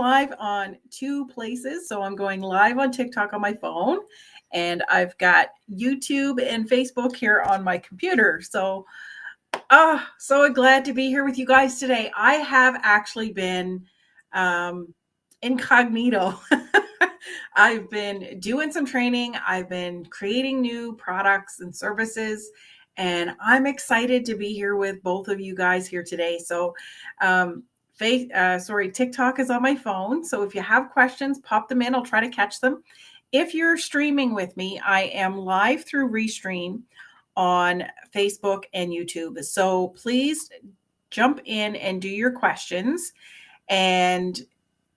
live on two places. So I'm going live on TikTok on my phone, and I've got YouTube and Facebook here on my computer. So, so glad to be here with you guys today. I have actually been incognito. I've been doing some training. I've been creating new products and services, and I'm excited to be here with both of you guys here today. So, TikTok is on my phone. So if you have questions, pop them in. I'll try to catch them. If you're streaming with me, I am live through Restream on Facebook and YouTube. So please jump in and do your questions and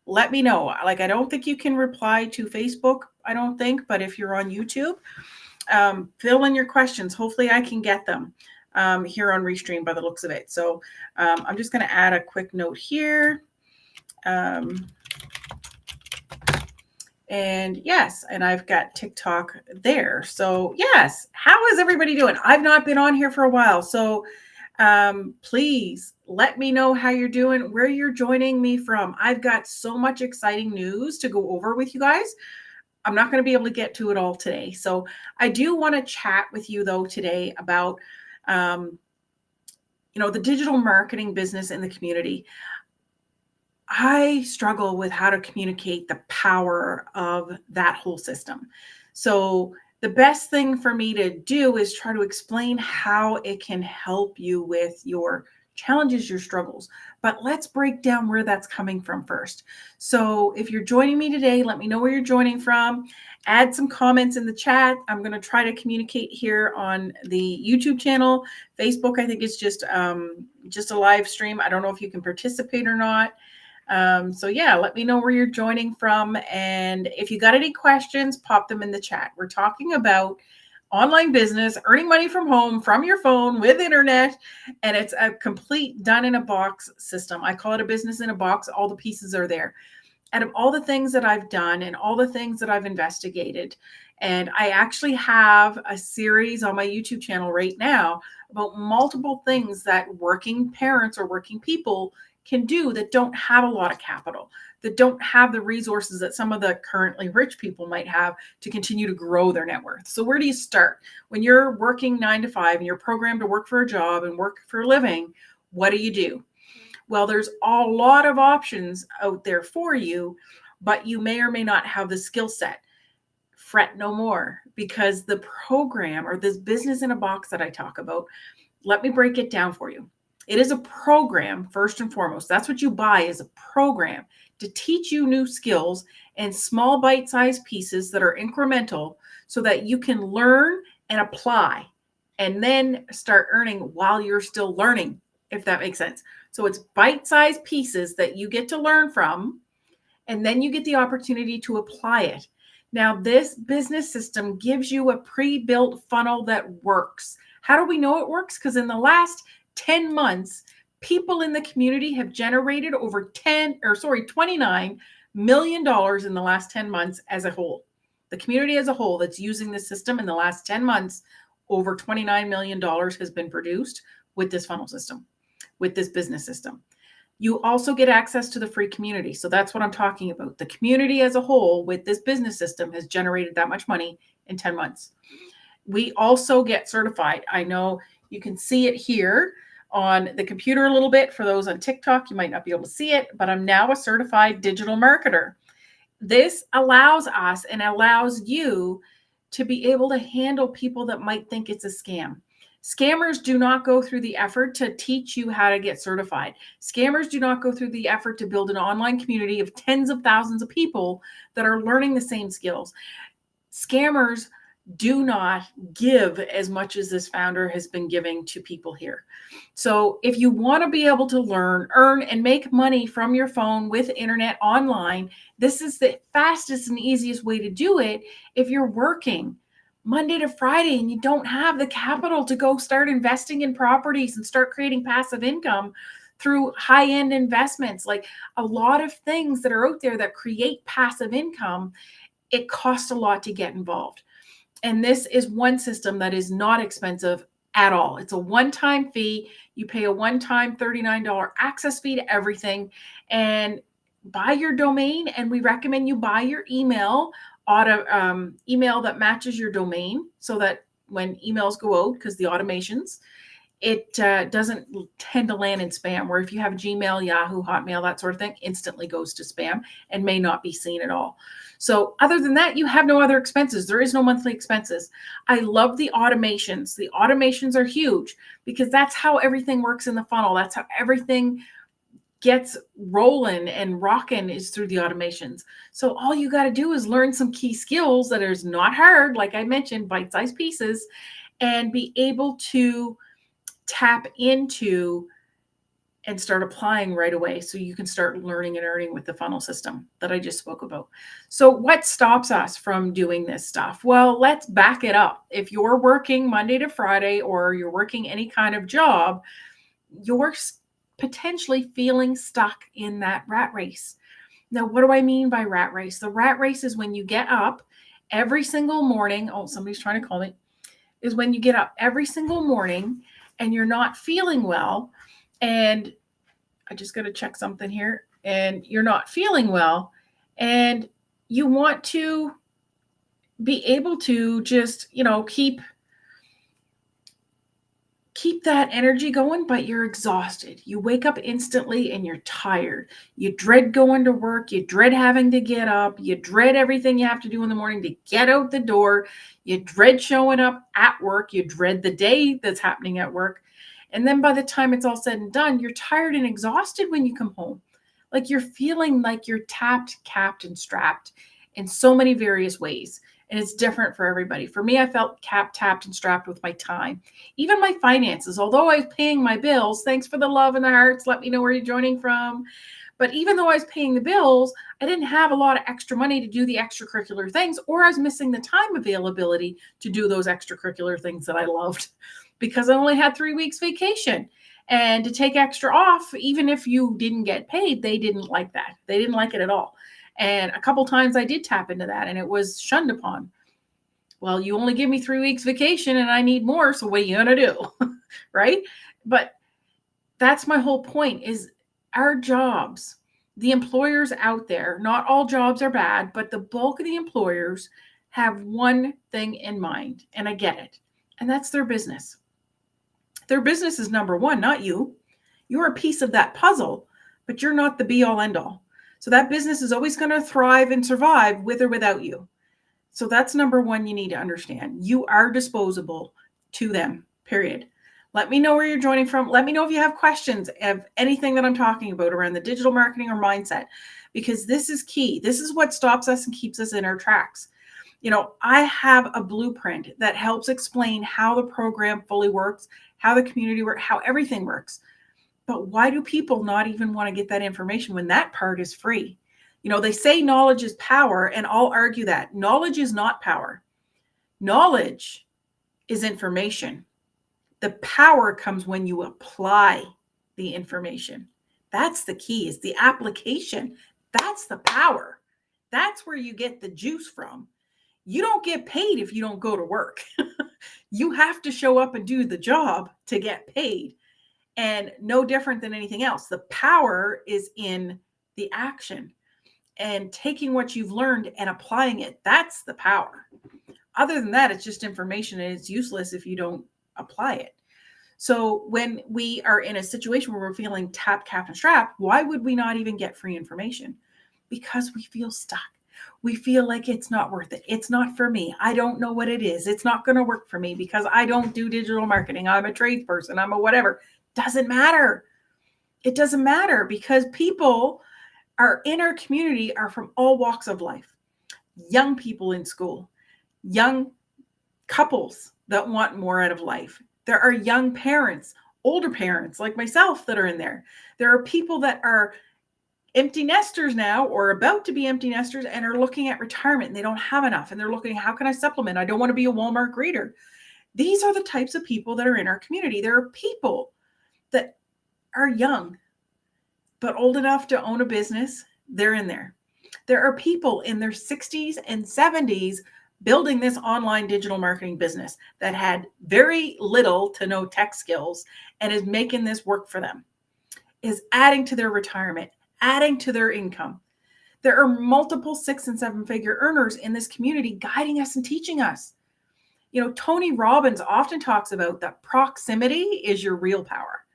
let me know. Like, I don't think you can reply to Facebook, I don't think, but if you're on YouTube, fill in your questions. Hopefully I can get them here on Restream by the looks of it. So I'm just going to add a quick note here. And yes, and I've got TikTok there. So yes, how is everybody doing? I've not been on here for a while. So please let me know how you're doing, where you're joining me from. I've got so much exciting news to go over with you guys. I'm not going to be able to get to it all today. So I do want to chat with you though today about, the digital marketing business in the community. I struggle with how to communicate the power of that whole system. So the best thing for me to do is try to explain how it can help you with your challenges, your struggles. But let's break down where that's coming from first. So if you're joining me today, let me know where you're joining from. Add some comments in the chat. I'm going to try to communicate here on the YouTube channel. Facebook, I think it's just a live stream. I don't know if you can participate or not. So yeah, let me know where you're joining from. And if you got any questions, pop them in the chat. We're talking about online business, earning money from home, from your phone, with internet, and it's a complete done in a box system. I call it a business in a box. All the pieces are there. Out of all the things that I've done and all the things that I've investigated, and I actually have a series on my YouTube channel right now about multiple things that working parents or working people can do that don't have a lot of capital, that don't have the resources that some of the currently rich people might have to continue to grow their net worth. So where do you start? When you're working 9 to 5 and you're programmed to work for a job and work for a living, what do? Well, there's a lot of options out there for you, but you may or may not have the skill set. Fret no more, because the program or this business in a box that I talk about, let me break it down for you. It is a program, first and foremost. That's what you buy, is a program to teach you new skills in small bite-sized pieces that are incremental so that you can learn and apply and then start earning while you're still learning, if that makes sense. So it's bite-sized pieces that you get to learn from, and then you get the opportunity to apply it. Now, this business system gives you a pre-built funnel that works. How do we know it works? Because in the last 10 months, people in the community have generated over $29 million in the last 10 months as a whole. The community as a whole that's using the system in the last 10 months, over $29 million has been produced with this funnel system, with this business system. You also get access to the free community. So that's what I'm talking about. The community as a whole with this business system has generated that much money in 10 months. We also get certified. I know you can see it here on the computer a little bit. For those on TikTok, you might not be able to see it, but I'm now a certified digital marketer. This allows us and allows you to be able to handle people that might think it's a scam. Scammers do not go through the effort to teach you how to get certified. Scammers do not go through the effort to build an online community of tens of thousands of people that are learning the same skills. Scammers do not give as much as this founder has been giving to people here. So if you want to be able to learn, earn, and make money from your phone with internet online, this is the fastest and easiest way to do it. If you're working Monday to Friday and you don't have the capital to go start investing in properties and start creating passive income through high-end investments, like a lot of things that are out there that create passive income, it costs a lot to get involved. And this is one system that is not expensive at all. It's a one-time fee. You pay a one-time $39 access fee to everything. And buy your domain, and we recommend you buy your email email that matches your domain, so that when emails go out, because the automations, it doesn't tend to land in spam, where if you have Gmail, Yahoo, Hotmail, that sort of thing, instantly goes to spam and may not be seen at all. So other than that, you have no other expenses. There is no monthly expenses. I love the automations. The automations are huge, because that's how everything works in the funnel. That's how everything gets rolling and rocking, is through the automations. So all you got to do is learn some key skills that is not hard, like I mentioned, bite-sized pieces, and be able to tap into and start applying right away, so you can start learning and earning with the funnel system that I just spoke about. So what stops us from doing this stuff? Well, let's back it up. If you're working Monday to Friday, or you're working any kind of job, you're potentially feeling stuck in that rat race. Now, what do I mean by rat race? The rat race is when you get up every single morning. Oh, somebody's trying to call me. Is when you get up every single morning and you're not feeling well, and I just got to check something here, and you're not feeling well, and you want to be able to just, keep that energy going, but you're exhausted. You wake up instantly and you're tired. You dread going to work. You dread having to get up. You dread everything you have to do in the morning to get out the door. You dread showing up at work. You dread the day that's happening at work. And then by the time it's all said and done, you're tired and exhausted when you come home. Like, you're feeling like you're tapped, capped, and strapped in so many various ways. And it's different for everybody. For me, I felt capped, tapped, and strapped with my time. Even my finances, although I was paying my bills, thanks for the love and the hearts. Let me know where you're joining from. But even though I was paying the bills, I didn't have a lot of extra money to do the extracurricular things, or I was missing the time availability to do those extracurricular things that I loved, because I only had 3 weeks vacation. And to take extra off, even if you didn't get paid, they didn't like that. They didn't like it at all. And a couple times I did tap into that, and it was shunned upon. Well, you only give me 3 weeks vacation and I need more, so what are you going to do? Right? But that's my whole point, is our jobs, the employers out there, not all jobs are bad, but the bulk of the employers have one thing in mind, and I get it, and that's their business. Their business is number one, not you. You're a piece of that puzzle, but you're not the be all end all. So that business is always going to thrive and survive with or without you. So that's number one you need to understand. You are disposable to them, period. Let me know where you're joining from. Let me know if you have questions of anything that I'm talking about around the digital marketing or mindset, because this is key. This is what stops us and keeps us in our tracks. I have a blueprint that helps explain how the program fully works, how the community works, how everything works. But why do people not even want to get that information when that part is free? They say knowledge is power, and I'll argue that knowledge is not power. Knowledge is information. The power comes when you apply the information. That's the key, is the application. That's the power. That's where you get the juice from. You don't get paid if you don't go to work. You have to show up and do the job to get paid. And no different than anything else. The power is in the action and taking what you've learned and applying it. That's the power. Other than that, it's just information, and it's useless if you don't apply it. So when we are in a situation where we're feeling tapped, capped, and strapped, why would we not even get free information? Because we feel stuck. We feel like it's not worth it. It's not for me. I don't know what it is. It's not going to work for me because I don't do digital marketing. I'm a tradesperson. I'm a whatever. Doesn't matter. It doesn't matter, because people are in our community are from all walks of life. Young people in school, young couples that want more out of life. There are young parents, older parents like myself that are in there. There are people that are empty nesters now, or about to be empty nesters, and are looking at retirement and they don't have enough. And they're looking, how can I supplement? I don't want to be a Walmart greeter. These are the types of people that are in our community. There are people that are young, but old enough to own a business. They're in there. There are people in their 60s and 70s building this online digital marketing business that had very little to no tech skills and is making this work for them, is adding to their retirement, adding to their income. There are multiple 6 and 7 figure earners in this community guiding us and teaching us. Tony Robbins often talks about that proximity is your real power.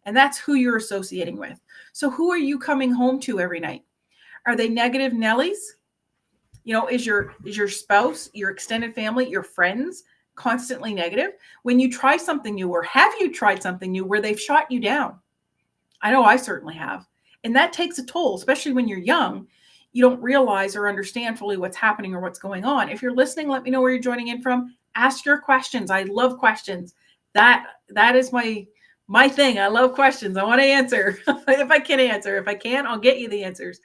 And that's who you're associating with. So who are you coming home to every night? Are they negative Nellies? Is your spouse, your extended family, your friends constantly negative? When you try something new, or have you tried something new where they've shot you down? I know I certainly have. And that takes a toll, especially when you're young. You don't realize or understand fully what's happening or what's going on. If you're listening, let me know where you're joining in from. Ask your questions. I love questions. That is my thing. I love questions. I want to answer if I can answer. If I can, I'll get you the answers.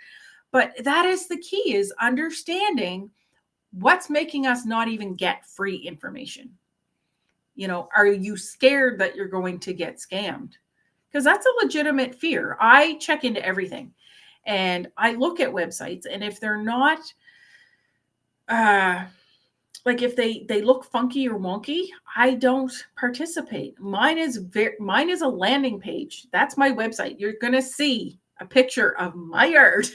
But that is the key, is understanding what's making us not even get free information. Are you scared that you're going to get scammed? Because that's a legitimate fear. I check into everything and I look at websites, and if they're not, like if they look funky or wonky, I don't participate. Mine is a landing page. That's my website. You're going to see a picture of my yard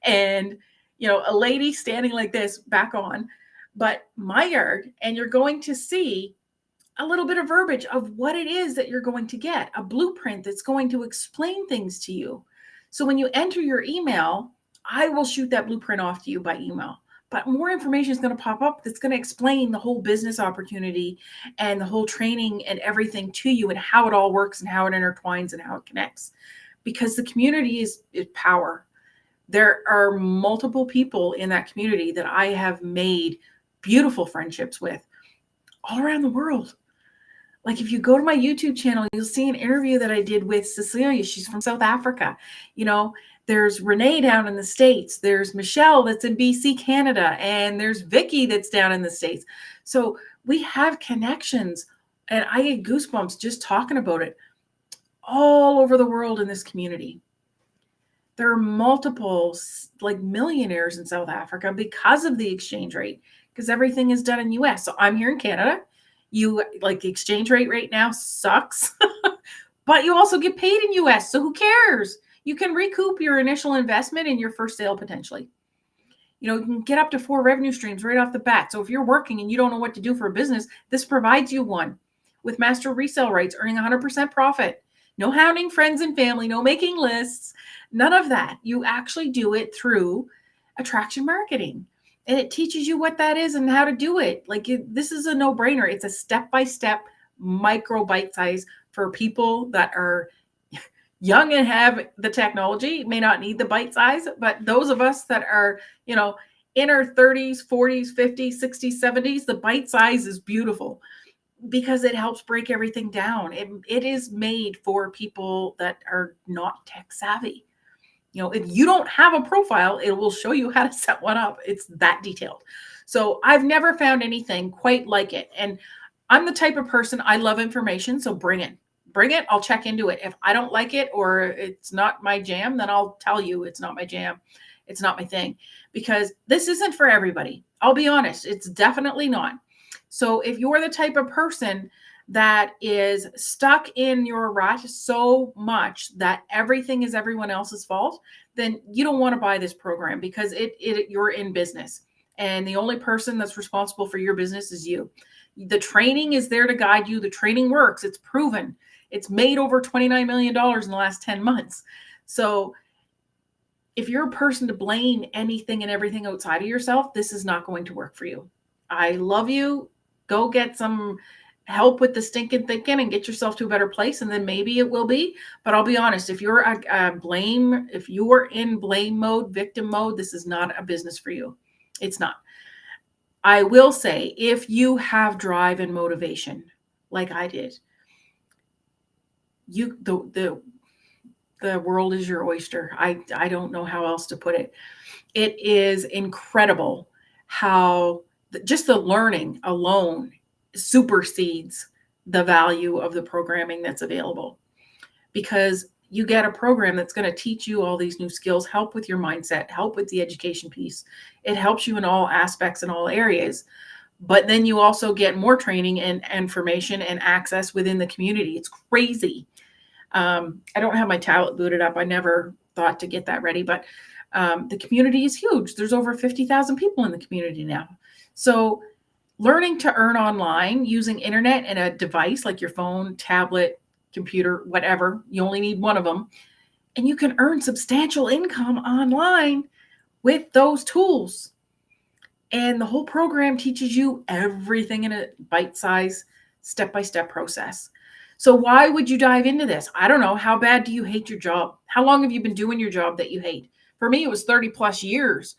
and, a lady standing like this back on, but my yard, and you're going to see a little bit of verbiage of what it is that you're going to get, a blueprint that's going to explain things to you. So when you enter your email, I will shoot that blueprint off to you by email. But more information is going to pop up that's going to explain the whole business opportunity and the whole training and everything to you, and how it all works and how it intertwines and how it connects. Because the community is power. There are multiple people in that community that I have made beautiful friendships with all around the world. Like if you go to my YouTube channel, you'll see an interview that I did with Cecilia. She's from South Africa. There's Renee down in the States. There's Michelle that's in BC, Canada. And there's Vicky that's down in the States. So we have connections, and I get goosebumps just talking about it, all over the world in this community. There are multiple millionaires in South Africa because of the exchange rate, because everything is done in US. So I'm here in Canada. The exchange rate right now sucks, but you also get paid in US. So who cares? You can recoup your initial investment in your first sale potentially. You can get up to 4 revenue streams right off the bat. So if you're working and you don't know what to do for a business, this provides you one with master resale rights, earning 100% profit. No hounding friends and family, no making lists, none of that. You actually do it through attraction marketing. And it teaches you what that is and how to do it. This is a no-brainer. It's a step-by-step micro bite size for people that are young and have the technology. May not need the bite size, but those of us that are, in our 30s, 40s, 50s, 60s, 70s, the bite size is beautiful because it helps break everything down. It is made for people that are not tech savvy. If you don't have a profile, it will show you how to set one up. It's that detailed. So I've never found anything quite like it. And I'm the type of person, I love information. So bring it. I'll check into it. If I don't like it or it's not my jam, then I'll tell you it's not my jam. It's not my thing, because this isn't for everybody. I'll be honest. It's definitely not. So if you're the type of person that is stuck in your rut so much that everything is everyone else's fault, then you don't want to buy this program, because you're in business, and the only person that's responsible for your business is you. The training is there to guide you. The training works. It's proven. It's made over $29 million in the last 10 months. So if you're a person to blame anything and everything outside of yourself, this is not going to work for you. I love you. Go get some help with the stinking thinking and get yourself to a better place, and then maybe it will be. But I'll be honest, if you're if you are in blame mode, victim mode, this is not a business for you. It's not. I will say, if you have drive and motivation like I did, the world is your oyster. I don't know how else to put it. It is incredible how just the learning alone supersedes the value of the programming that's available, because you get a program that's going to teach you all these new skills, help with your mindset, help with the education piece. It helps you in all aspects and all areas. But then you also get more training and information and access within the community. It's crazy. I don't have my tablet booted up. I never thought to get that ready, but The community is huge. There's over 50,000 people in the community now. So learning to earn online using internet and a device like your phone, tablet, computer, whatever, you only need one of them, and you can earn substantial income online with those tools. And the whole program teaches you everything in a bite-sized, step-by-step process. So why would you dive into this? I don't know. How bad do you hate your job? How long have you been doing your job that you hate? For me, it was 30 plus years.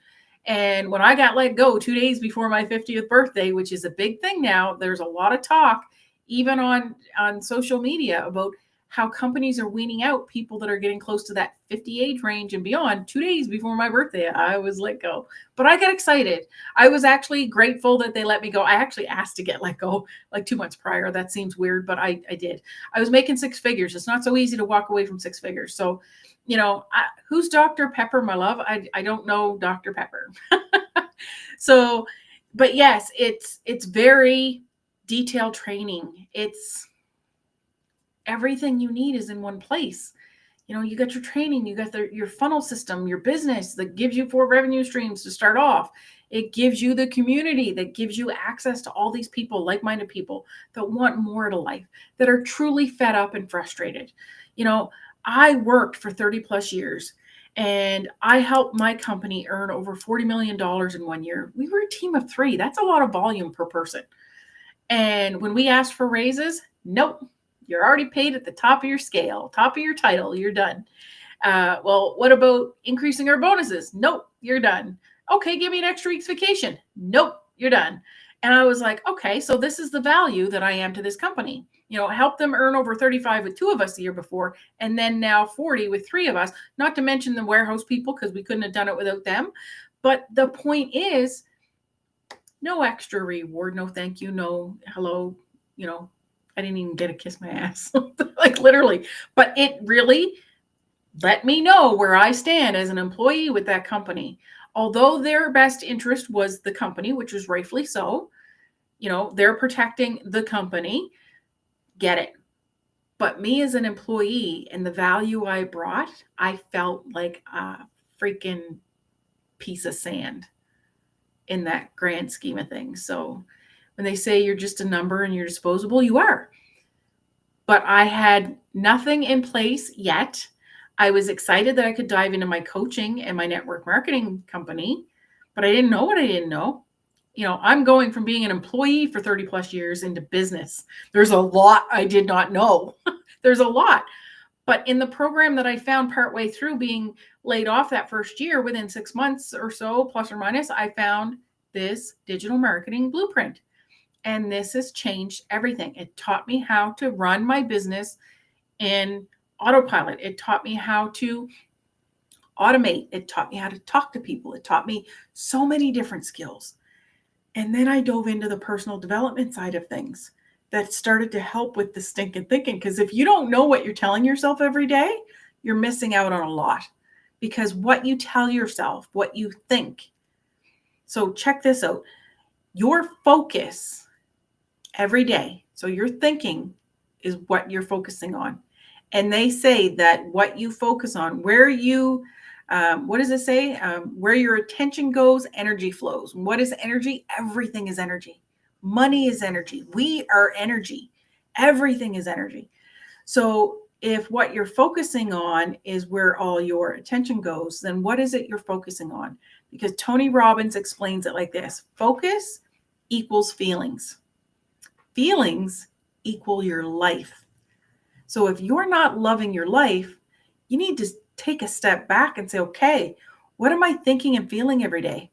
And when I got let go 2 days before my 50th birthday, which is a big thing now, there's a lot of talk, even on social media, about how companies are weaning out people that are getting close to that 50 age range and beyond. 2 days before my birthday, I was let go. But I got excited. I was actually grateful that they let me go. I actually asked to get let go like 2 months prior. That seems weird, but I did. I was making six figures. It's not so easy to walk away from six figures. So, who's Dr. Pepper, my love? I don't know Dr. Pepper. So, but yes, it's very detailed training. It's everything you need is in one place. You got your training, you got your funnel system, your business that gives you 4 revenue streams to start off. It gives you the community that gives you access to all these people, like-minded people that want more to life, that are truly fed up and frustrated. I worked for 30 plus years and I helped my company earn over $40 million in 1 year. We were a team of 3. That's a lot of volume per person. And when we asked for raises, nope. You're already paid at the top of your scale, top of your title. You're done. Well, what about increasing our bonuses? Nope, you're done. Okay, give me an extra week's vacation. Nope, you're done. And I was like, okay, so this is the value that I am to this company. Help them earn over 35 with 2 of us the year before, and then now 40 with 3 of us, not to mention the warehouse people, because we couldn't have done it without them. But the point is, no extra reward, no thank you, no hello, I didn't even get a kiss my ass, like literally. But it really let me know where I stand as an employee with that company. Although their best interest was the company, which was rightfully so, they're protecting the company. Get it. But me as an employee and the value I brought, I felt like a freaking piece of sand in that grand scheme of things. So when they say you're just a number and you're disposable, you are. But I had nothing in place yet. I was excited that I could dive into my coaching and my network marketing company, but I didn't know what I didn't know. I'm going from being an employee for 30 plus years into business. There's a lot I did not know. There's a lot. But in the program that I found partway through being laid off that first year, within 6 months or so, plus or minus, I found this digital marketing blueprint. And this has changed everything. It taught me how to run my business in autopilot. It taught me how to automate. It taught me how to talk to people. It taught me so many different skills. And then I dove into the personal development side of things that started to help with the stinking thinking. Because if you don't know what you're telling yourself every day, you're missing out on a lot. Because what you tell yourself, what you think. So check this out. Your focus every day. So your thinking is what you're focusing on. And they say that what you focus on, what does it say? Where your attention goes, energy flows. What is energy? Everything is energy. Money is energy. We are energy. Everything is energy. So if what you're focusing on is where all your attention goes, then what is it you're focusing on? Because Tony Robbins explains it like this: focus equals feelings. Feelings equal your life. So if you're not loving your life, you need to take a step back and say, okay, what am I thinking and feeling every day?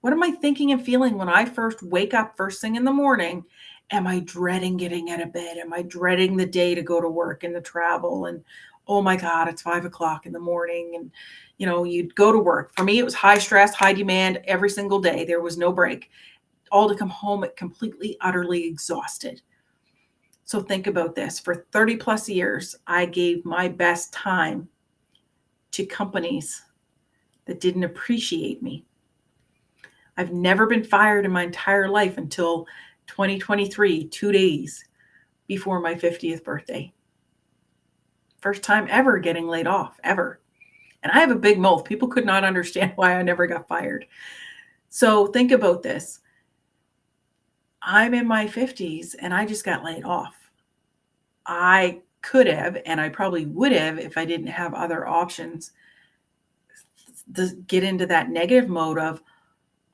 What am I thinking and feeling when I first wake up first thing in the morning? Am I dreading getting out of bed? Am I dreading the day to go to work and the travel? And oh my God, it's 5 o'clock in the morning. And, you'd go to work. For me, it was high stress, high demand every single day. There was no break. All to come home completely, utterly exhausted. So think about this. For 30 plus years, I gave my best time to companies that didn't appreciate me. I've never been fired in my entire life until 2023, 2 days before my 50th birthday. First time ever getting laid off, ever. And I have a big mouth. People could not understand why I never got fired. So think about this. I'm in my 50s and I just got laid off. I could have, and I probably would have if I didn't have other options, to get into that negative mode of,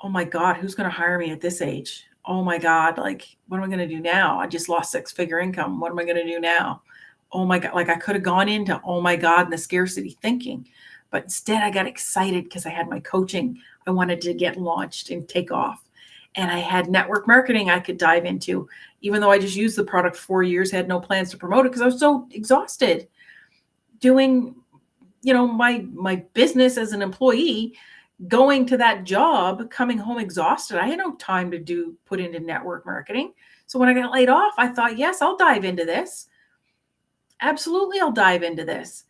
oh my God, who's going to hire me at this age? Oh my God, like, what am I going to do now? I just lost 6-figure income. What am I going to do now? Oh my God, like I could have gone into, oh my God, and the scarcity thinking. But instead, I got excited because I had my coaching. I wanted to get launched and take off. And I had network marketing I could dive into, even though I just used the product 4 years, had no plans to promote it because I was so exhausted doing, my business as an employee, going to that job, coming home exhausted. I had no time to put into network marketing. So when I got laid off, I thought, yes, I'll dive into this. Absolutely, I'll dive into this.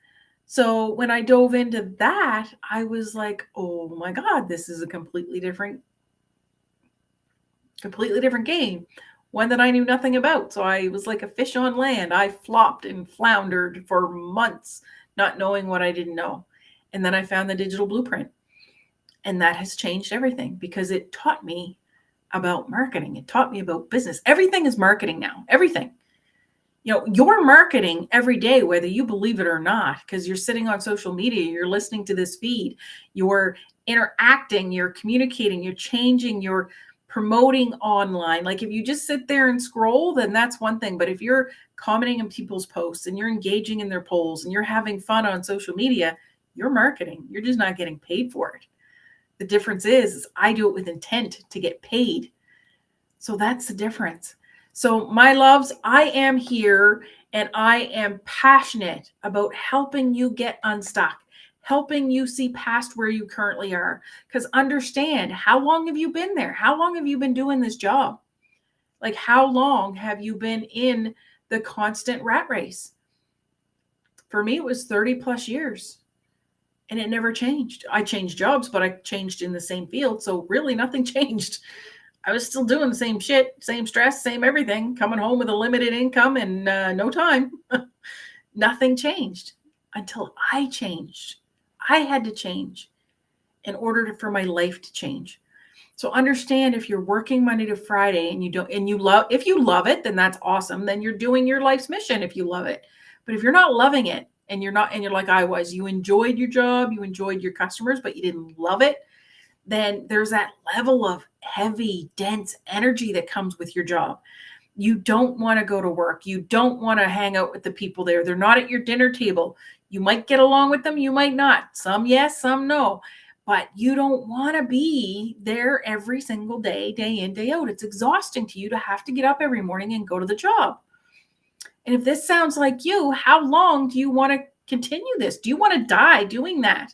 So when I dove into that, I was like, oh my God, this is a completely different game, one that I knew nothing about. So I was like a fish on land. I flopped and floundered for months, not knowing what I didn't know. And then I found the digital blueprint. And that has changed everything because it taught me about marketing. It taught me about business. Everything is marketing now. Everything. You're marketing every day, whether you believe it or not, because you're sitting on social media, you're listening to this feed, you're interacting, you're communicating, you're changing, you're promoting online. Like if you just sit there and scroll, then that's one thing. But if you're commenting on people's posts and you're engaging in their polls and you're having fun on social media, you're marketing. You're just not getting paid for it. The difference is I do it with intent to get paid. So that's the difference. So my loves, I am here and I am passionate about helping you get unstuck, helping you see past where you currently are. Because understand, how long have you been there? How long have you been doing this job? Like how long have you been in the constant rat race? For me, it was 30 plus years. And it never changed. I changed jobs, but I changed in the same field. So really nothing changed. I was still doing the same shit, same stress, same everything, coming home with a limited income and no time. Nothing changed until I changed. I had to change in order for my life to change. So understand, if you're working Monday to Friday and if you love it, then that's awesome. Then you're doing your life's mission if you love it. But if you're not loving it, and you're like I was, you enjoyed your job, you enjoyed your customers, but you didn't love it, then there's that level of heavy, dense energy that comes with your job. You don't want to go to work. You don't want to hang out with the people there. They're not at your dinner table. You might get along with them. You might not. Some yes, some no. But you don't want to be there every single day, day in, day out. It's exhausting to you to have to get up every morning and go to the job. And if this sounds like you, how long do you want to continue this? Do you want to die doing that?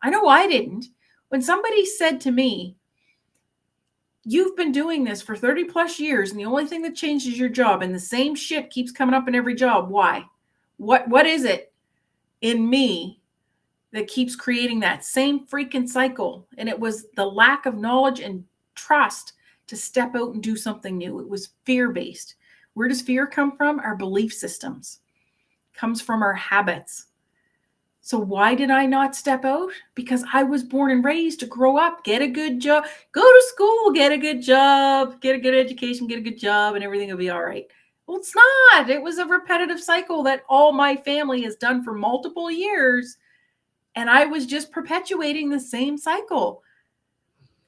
I know I didn't. When somebody said to me, you've been doing this for 30 plus years and the only thing that changes your job and the same shit keeps coming up in every job, why? What is it in me that keeps creating that same freaking cycle? And it was the lack of knowledge and trust to step out and do something new. It was fear-based. Where does fear come from? Our belief systems. It comes from our habits. So why did I not step out? Because I was born and raised to grow up, get a good job, go to school, get a good job, get a good education, get a good job, and everything will be all right. Well, it's not. It was a repetitive cycle that all my family has done for multiple years. And I was just perpetuating the same cycle.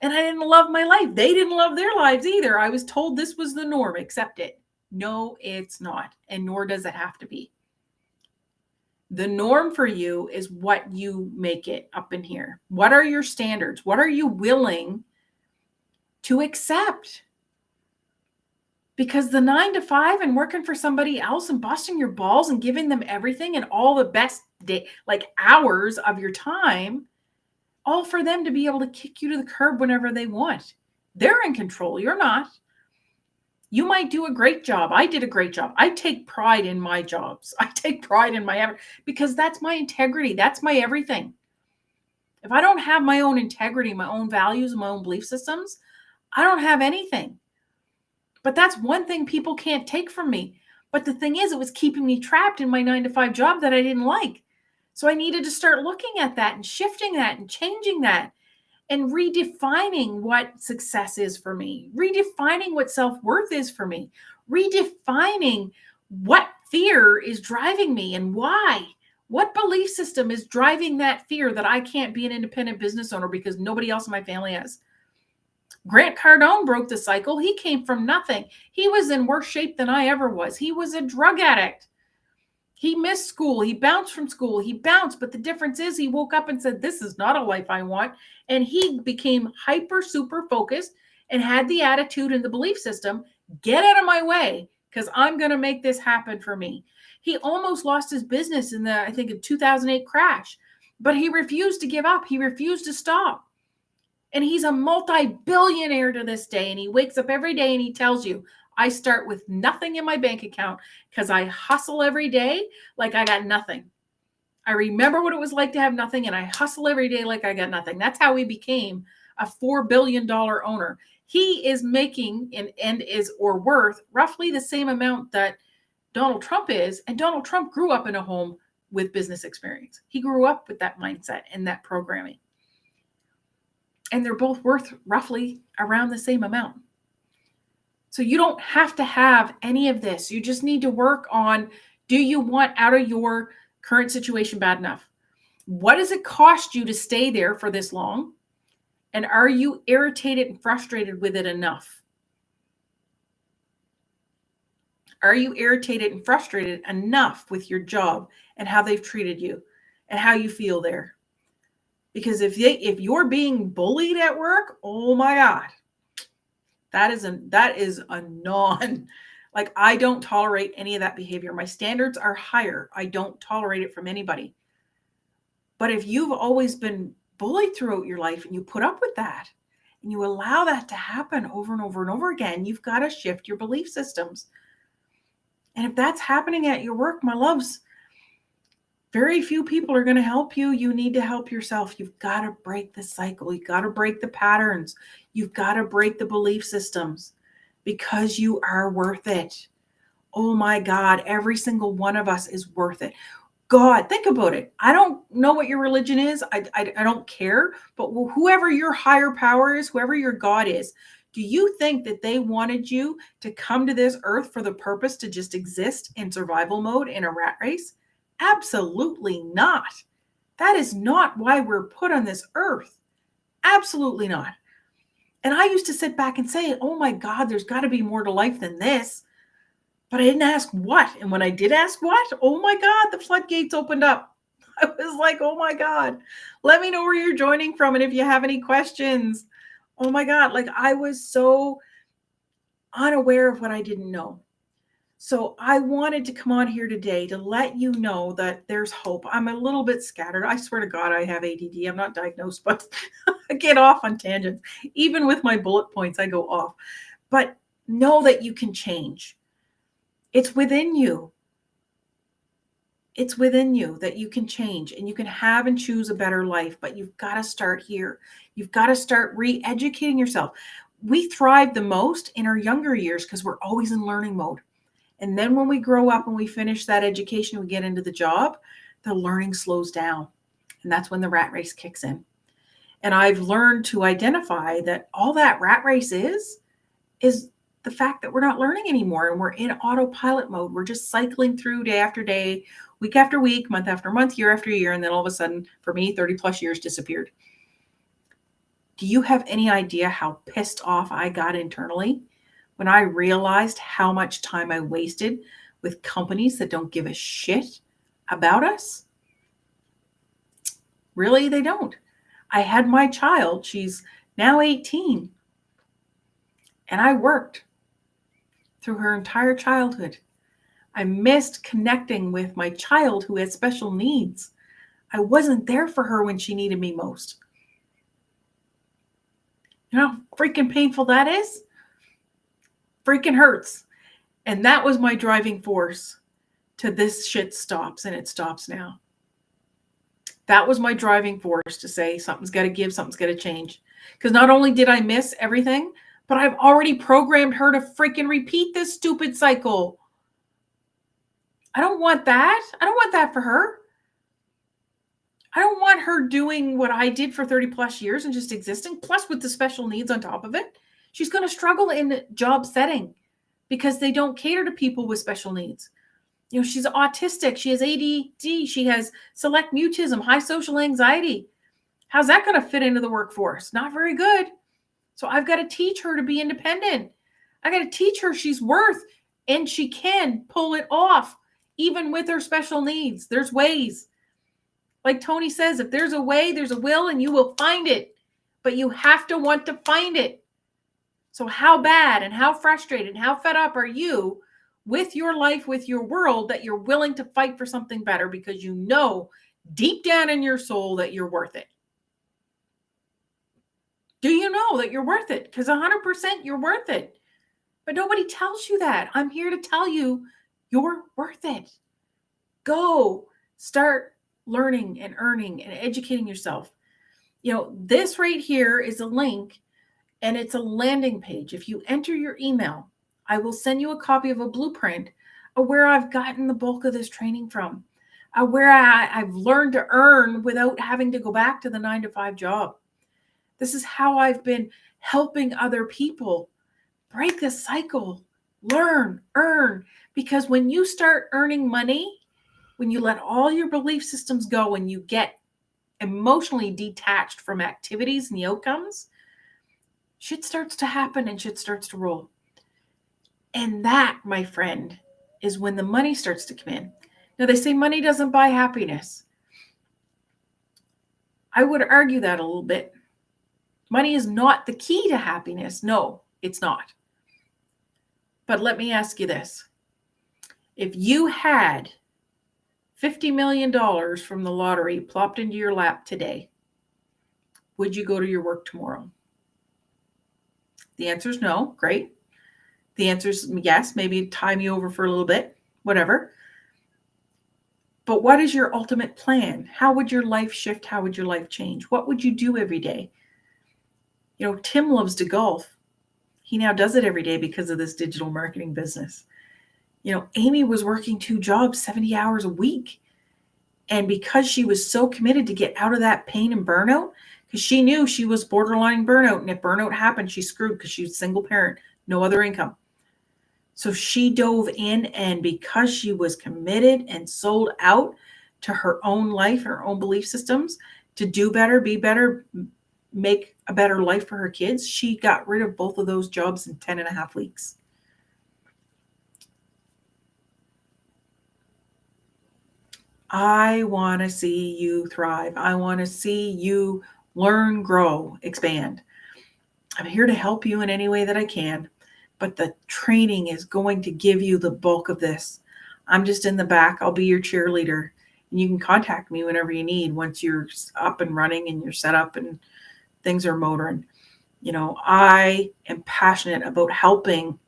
And I didn't love my life. They didn't love their lives either. I was told this was the norm. Accept it. No, it's not. And nor does it have to be. The norm for you is what you make it up in here. What are your standards? What are you willing to accept? Because the 9 to 5 and working for somebody else and busting your balls and giving them everything and all the best hours of your time, all for them to be able to kick you to the curb whenever they want. They're in control. You're not. You might do a great job. I did a great job. I take pride in my jobs. I take pride in my effort because that's my integrity. That's my everything. If I don't have my own integrity, my own values, my own belief systems, I don't have anything. But that's one thing people can't take from me. But the thing is, it was keeping me trapped in my 9 to 5 job that I didn't like. So I needed to start looking at that and shifting that and changing that and redefining what success is for me, redefining what self-worth is for me, redefining what fear is driving me and why. What belief system is driving that fear that I can't be an independent business owner because nobody else in my family has? Grant Cardone broke the cycle. He came from nothing. He was in worse shape than I ever was. He was a drug addict. He missed school. He bounced from school. He bounced. But the difference is he woke up and said, this is not a life I want. And he became hyper, super focused and had the attitude and the belief system, get out of my way because I'm going to make this happen for me. He almost lost his business in the, I think, a 2008 crash, but he refused to give up. He refused to stop. And he's a multi-billionaire to this day. And he wakes up every day and he tells you, I start with nothing in my bank account because I hustle every day like I got nothing. I remember what it was like to have nothing, and I hustle every day like I got nothing. That's how he became a $4 billion owner. He is making and is or worth roughly the same amount that Donald Trump is. And Donald Trump grew up in a home with business experience. He grew up with that mindset and that programming. And they're both worth roughly around the same amount. So you don't have to have any of this. You just need to work on, do you want out of your current situation bad enough? What does it cost you to stay there for this long? And are you irritated and frustrated with it enough? Are you irritated and frustrated enough with your job and how they've treated you and how you feel there? Because if you're being bullied at work, oh my God, that is a non. Like, I don't tolerate any of that behavior. My standards are higher. I don't tolerate it from anybody. But if you've always been bullied throughout your life and you put up with that and you allow that to happen over and over and over again, you've got to shift your belief systems. And if that's happening at your work, my loves, very few people are going to help you. You need to help yourself. You've got to break the cycle. You've got to break the patterns. You've got to break the belief systems because you are worth it. Oh my God, every single one of us is worth it. God, think about it. I don't know what your religion is. I don't care. But whoever your higher power is, whoever your God is, do you think that they wanted you to come to this earth for the purpose to just exist in survival mode in a rat race? Absolutely not. That is not why we're put on this earth. Absolutely not. And I used to sit back and say, oh my God, there's got to be more to life than this. But I didn't ask what. And when I did ask what, oh my God, the floodgates opened up. I was like, oh my God, let me know where you're joining from. And if you have any questions, oh my God, like I was so unaware of what I didn't know. So I wanted to come on here today to let you know that there's hope. I'm a little bit scattered. I swear to God, I have ADD. I'm not diagnosed, but I get off on tangents. Even with my bullet points, I go off. But know that you can change. It's within you. It's within you that you can change and you can have and choose a better life, but you've got to start here. You've got to start re-educating yourself. We thrive the most in our younger years because we're always in learning mode. And then when we grow up and we finish that education, we get into the job, the learning slows down. And that's when the rat race kicks in. And I've learned to identify that all that rat race is the fact that we're not learning anymore and we're in autopilot mode. We're just cycling through day after day, week after week, month after month, year after year. And then all of a sudden, for me, 30 plus years disappeared. Do you have any idea how pissed off I got internally when I realized how much time I wasted with companies that don't give a shit about us? Really, they don't. I had my child. She's now 18. And I worked through her entire childhood. I missed connecting with my child who had special needs. I wasn't there for her when she needed me most. You know how freaking painful that is? Freaking hurts. And that was my driving force to this shit stops, and it stops now. That was my driving force to say something's got to give, something's got to change. Because not only did I miss everything, but I've already programmed her to freaking repeat this stupid cycle. I don't want that. I don't want that for her. I don't want her doing what I did for 30 plus years and just existing, plus with the special needs on top of it. She's going to struggle in the job setting because they don't cater to people with special needs. You know, she's autistic, she has ADD, she has select mutism, high social anxiety. How's that going to fit into the workforce? Not very good. So I've got to teach her to be independent. I got to teach her she's worth and she can pull it off, even with her special needs. There's ways. Like Tony says, if there's a way, there's a will, and you will find it. But you have to want to find it. So how bad and how frustrated and how fed up are you with your life, with your world, that you're willing to fight for something better because you know deep down in your soul that you're worth it? Do you know that you're worth it? Because 100% you're worth it. But nobody tells you that. I'm here to tell you you're worth it. Go start learning and earning and educating yourself. You know, this right here is a link and it's a landing page. If you enter your email, I will send you a copy of a blueprint of where I've gotten the bulk of this training from, where I've learned to earn without having to go back to the 9-to-5 job. This is how I've been helping other people break the cycle, learn, earn. Because when you start earning money, when you let all your belief systems go and you get emotionally detached from activities and the outcomes, shit starts to happen and shit starts to roll. And that, my friend, is when the money starts to come in. Now, they say money doesn't buy happiness. I would argue that a little bit. Money is not the key to happiness. No, it's not. But let me ask you this. If you had $50 million from the lottery plopped into your lap today, would you go to your work tomorrow? The answer is no. Great. The answer is yes. Maybe tie me over for a little bit, whatever. But what is your ultimate plan? How would your life shift? How would your life change? What would you do every day? You know, Tim loves to golf. He now does it every day because of this digital marketing business. You know, Amy was working 2 jobs, 70 hours a week. And because she was so committed to get out of that pain and burnout, because she knew she was borderline burnout. And if burnout happened, she's screwed because she was a single parent, no other income. So she dove in, and because she was committed and sold out to her own life, her own belief systems, to do better, be better, make a better life for her kids, she got rid of both of those jobs in 10 and a half weeks. I want to see you thrive. I want to see you learn, grow, expand. I'm here to help you in any way that I can, but the training is going to give you the bulk of this. I'm just in the back. I'll be your cheerleader, and you can contact me whenever you need once you're up and running and you're set up and things are motoring. You know, I am passionate about helping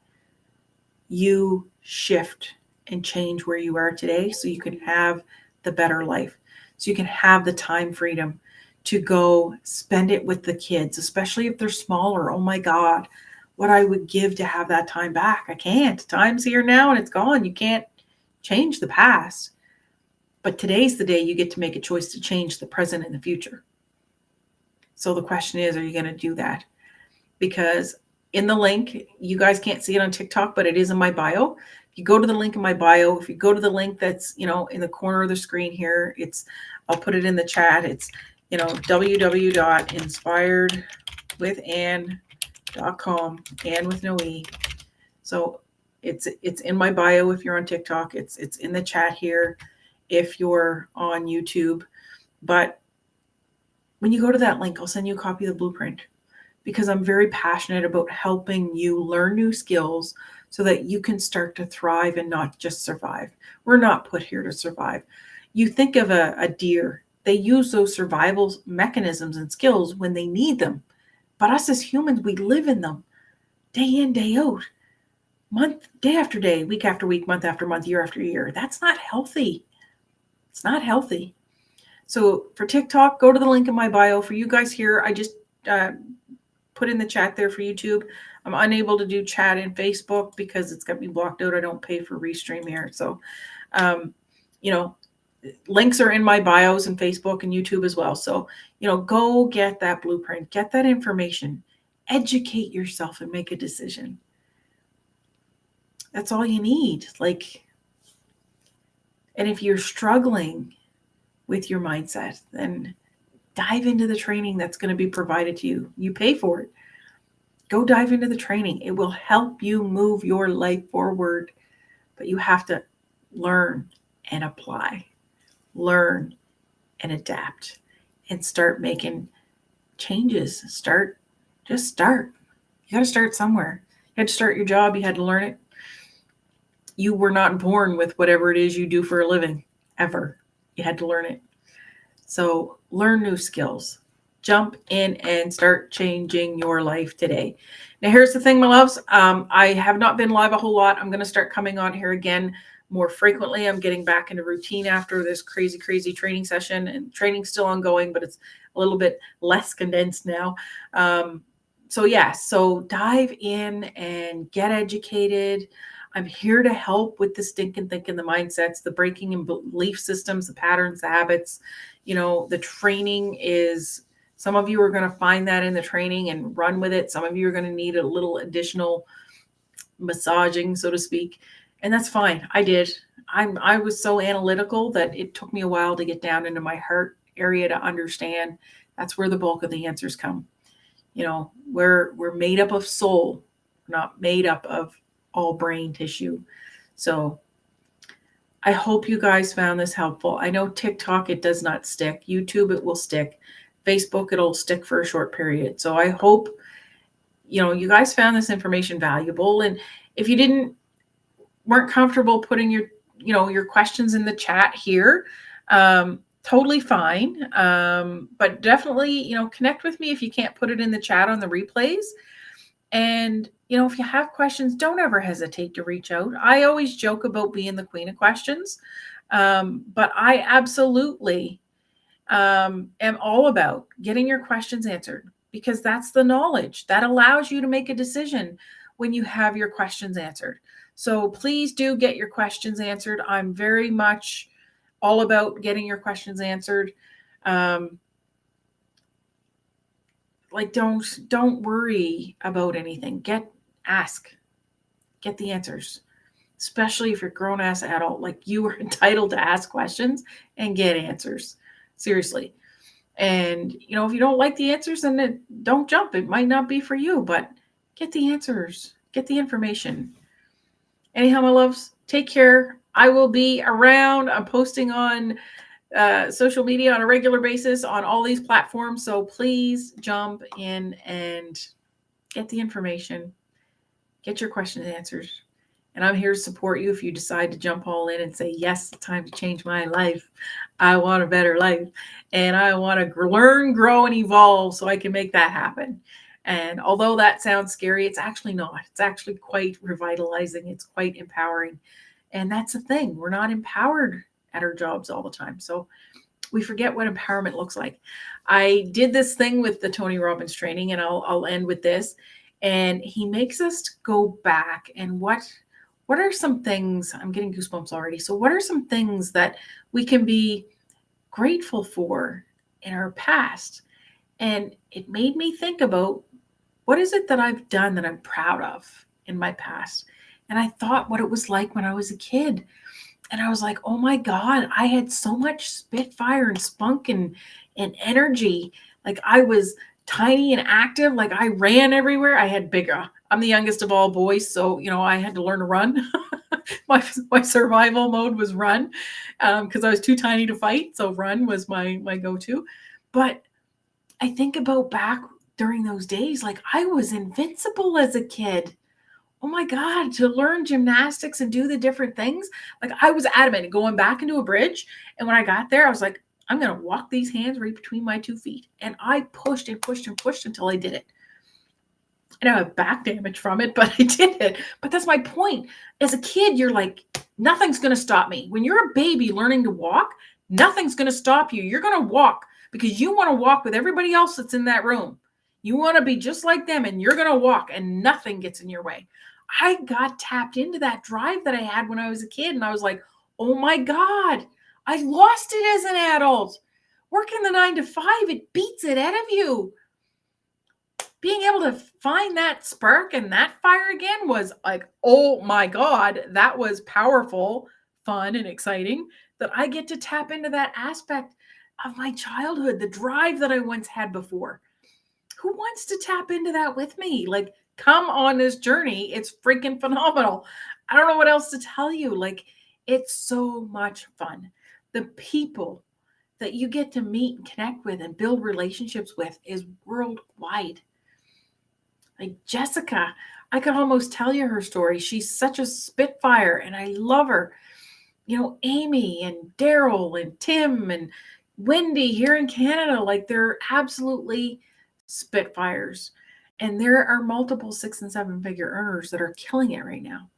you shift and change where you are today so you can have the better life, so you can have the time freedom to go spend it with the kids, especially if they're smaller. Oh my God, what I would give to have that time back. I can't. Time's here now and it's gone. You can't change the past. But today's the day you get to make a choice to change the present and the future. So the question is, are you going to do that? Because in the link, you guys can't see it on TikTok, but it is in my bio. If you go to the link in my bio, if you go to the link that's, you know, in the corner of the screen here, I'll put it in the chat. It's, you know, www.inspiredwithann.com, Ann with no E. So it's in my bio if you're on TikTok. It's in the chat here if you're on YouTube. But when you go to that link, I'll send you a copy of the blueprint, because I'm very passionate about helping you learn new skills so that you can start to thrive and not just survive. We're not put here to survive. You think of a deer, they use those survival mechanisms and skills when they need them. But us as humans, we live in them day in, day out, day after day, week after week, month after month, year after year. That's not healthy. It's not healthy. So for TikTok, go to the link in my bio. For you guys here, I just put in the chat there for YouTube. I'm unable to do chat in Facebook because it's got me blocked out. I don't pay for Restream here. So, you know, links are in my bios and Facebook and YouTube as well. So, go get that blueprint, get that information, educate yourself and make a decision. That's all you need. And if you're struggling with your mindset, then dive into the training that's going to be provided to you. You pay for it. Go dive into the training. It will help you move your life forward, but you have to learn and apply, learn and adapt, and start making changes. Just start. You got to start somewhere. You had to start your job. You had to learn it. You were not born with whatever it is you do for a living, ever. You had to learn it. So learn new skills. Jump in and start changing your life today. Now, here's the thing, my loves. I have not been live a whole lot. I'm going to start coming on here again more frequently. I'm getting back into routine after this crazy training session, and training's still ongoing, but it's a little bit less condensed now. So dive in and get educated. I'm here to help with the stinking thinking, the mindsets, the breaking and belief systems, the patterns, the habits. The training is, some of you are going to find that in the training and run with it. Some of you are going to need a little additional massaging, so to speak. And that's fine. I was so analytical that it took me a while to get down into my heart area to understand that's where the bulk of the answers come. We're made up of soul, not made up of all brain tissue. So I hope you guys found this helpful. I know TikTok, it does not stick. YouTube, it will stick. Facebook, it'll stick for a short period. So I hope, you guys found this information valuable. And if you weren't comfortable putting your questions in the chat here, totally fine. But definitely, connect with me if you can't put it in the chat on the replays. And, if you have questions, don't ever hesitate to reach out. I always joke about being the queen of questions. But I absolutely am all about getting your questions answered, because that's the knowledge that allows you to make a decision when you have your questions answered. So please do get your questions answered. I'm very much all about getting your questions answered. Don't worry about anything. Ask, get the answers, especially if you're grown ass adult. You are entitled to ask questions and get answers. Seriously. And, if you don't like the answers, then don't jump. It might not be for you, but get the answers, get the information. Anyhow, my loves, take care. I will be around. I'm posting on social media on a regular basis on all these platforms. So please jump in and get the information, get your questions answered. And I'm here to support you if you decide to jump all in and say, yes, it's time to change my life. I want a better life. And I want to learn, grow, and evolve so I can make that happen. And although that sounds scary, it's actually not. It's actually quite revitalizing. It's quite empowering. And that's the thing. We're not empowered at our jobs all the time. So we forget what empowerment looks like. I did this thing with the Tony Robbins training, and I'll end with this. And he makes us go back and what are some things, I'm getting goosebumps already. So what are some things that we can be grateful for in our past? And it made me think about, what is it that I've done that I'm proud of in my past? And I thought what it was like when I was a kid. And I was like, oh my God, I had so much spitfire and spunk and energy. I was tiny and active. I ran everywhere. I had bigger. I'm the youngest of all boys. So, I had to learn to run. my survival mode was run because I was too tiny to fight. So run was my go-to. But I think about back during those days, I was invincible as a kid. Oh my God, to learn gymnastics and do the different things. I was adamant going back into a bridge. And when I got there, I was like, I'm going to walk these hands right between my 2 feet. And I pushed and pushed and pushed until I did it. And I have back damage from it, but I did it. But that's my point. As a kid, you're like, nothing's going to stop me. When you're a baby learning to walk, nothing's going to stop you. You're going to walk because you want to walk with everybody else that's in that room. You want to be just like them, and you're going to walk, and nothing gets in your way. I got tapped into that drive that I had when I was a kid, and I was like, oh my God, I lost it as an adult. Working the 9 to 5, it beats it out of you. Being able to find that spark and that fire again was like, oh my God, that was powerful, fun, and exciting that I get to tap into that aspect of my childhood, the drive that I once had before. Who wants to tap into that with me? Like, come on this journey. It's freaking phenomenal. I don't know what else to tell you. Like, it's so much fun. The people that you get to meet and connect with and build relationships with is worldwide. Like Jessica, I could almost tell you her story. She's such a spitfire and I love her. You know, Amy and Daryl and Tim and Wendy here in Canada, like they're absolutely spitfires. And there are multiple 6 and 7 figure earners that are killing it right now.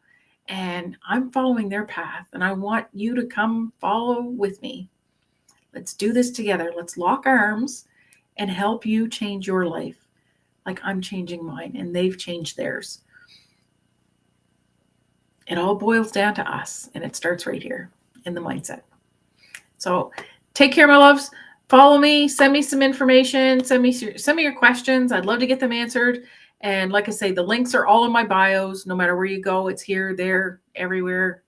And I'm following their path and I want you to come follow with me. Let's do this together. Let's lock arms and help you change your life like I'm changing mine and they've changed theirs. It all boils down to us and it starts right here in the mindset. So take care, my loves. Follow me, send me some information, send me your questions. I'd love to get them answered. And like I say, the links are all in my bios. No matter where you go, it's here, there, everywhere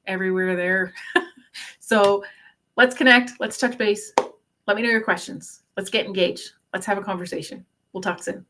there. So let's connect. Let's touch base. Let me know your questions. Let's get engaged. Let's have a conversation. We'll talk soon.